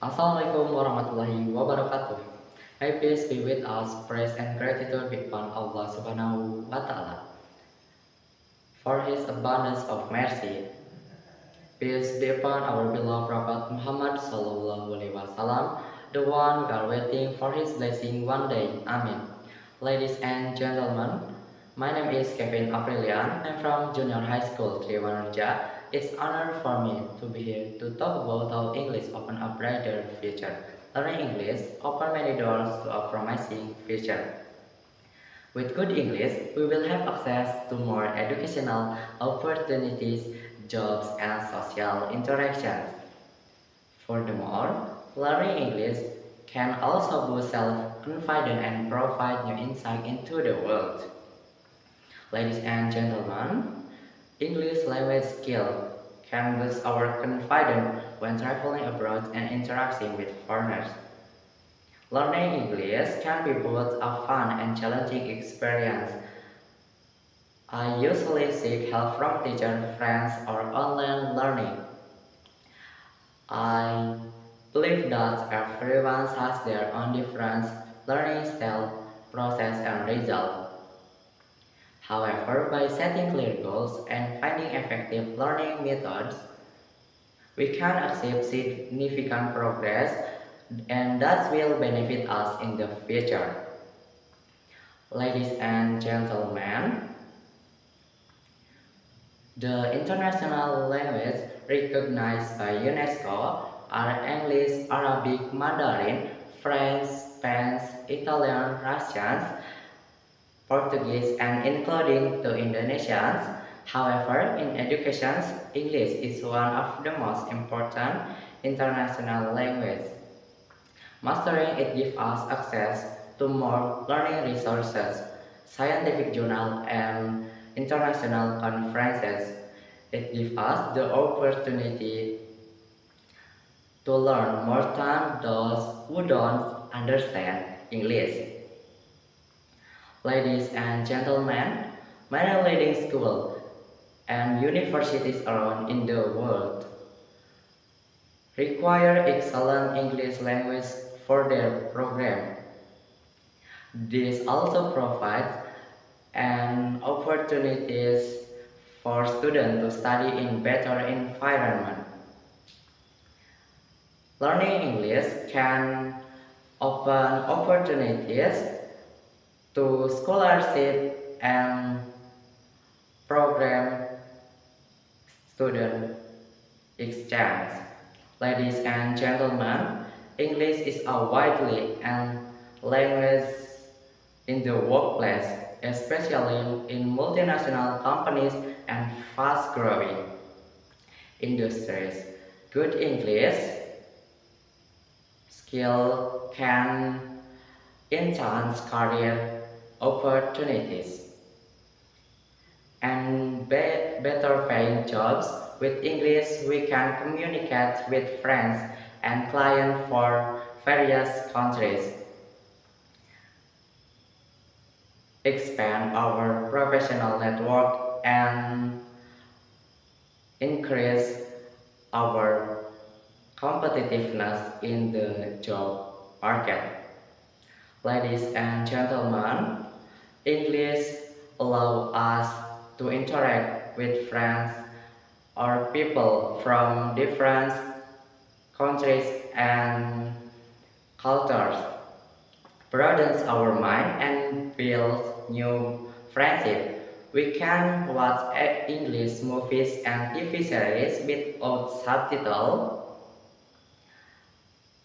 Assalamualaikum warahmatullahi wabarakatuh. May peace be with us, praise and gratitude be upon Allah subhanahu wa ta'ala. For his abundance of mercy, peace be upon our beloved Prophet Muhammad sallallahu alaihi wasallam, the one we are waiting for his blessing one day. Amin. Ladies and gentlemen, my name is Kevin Aprilian. I'm from Junior High School, Triwanarja. It's an honor for me to be here to talk about how English open a brighter future. Learning English open many doors to a promising future. With good English, we will have access to more educational opportunities, jobs, and social interactions. Furthermore, learning English can also boost self-confidence and provide new insight into the world. Ladies and gentlemen, English language skill can boost our confidence when traveling abroad and interacting with foreigners. Learning English can be both a fun and challenging experience. I usually seek help from teachers, friends, or online learning. I believe that everyone has their own different learning style, process, and result. However, by setting clear goals and finding effective learning methods, we can achieve significant progress and that will benefit us in the future. Ladies and gentlemen, the international language recognized by UNESCO are English, Arabic, Mandarin, French, Spanish, Italian, Russian, Portuguese, and including the Indonesians. However, in education, English is one of the most important international languages. Mastering it gives us access to more learning resources, scientific journals, and international conferences. It gives us the opportunity to learn more than those who don't understand English. Ladies and gentlemen, many leading schools and universities around in the world require excellent English language for their program. This also provides an opportunities for students to study in better environment. Learning English can open opportunities to scholarship and program student exchange. Ladies and gentlemen, English is a widely and language in the workplace, especially in multinational companies and fast-growing industries. Good English skill can enhance career opportunities and better paying jobs. With English, we can communicate with friends and clients for various countries, expand our professional network, and increase our competitiveness in the job market. Ladies and gentlemen, English allows us to interact with friends or people from different countries and cultures, broadens our mind and builds new friendship. We can watch English movies and TV series without subtitles,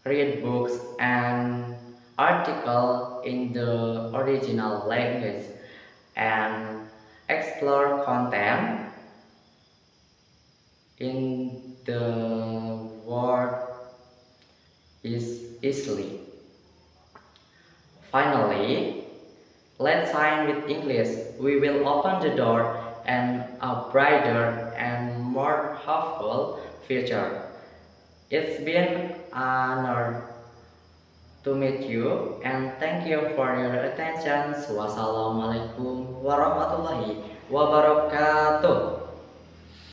read books and articles in the original language, and explore content in the world is easily. Finally, let's sign with English. We will open the door and a brighter and more hopeful future. It's been an honor to meet you and thank you for your attention. Wassalamualaikum warahmatullahi wabarakatuh.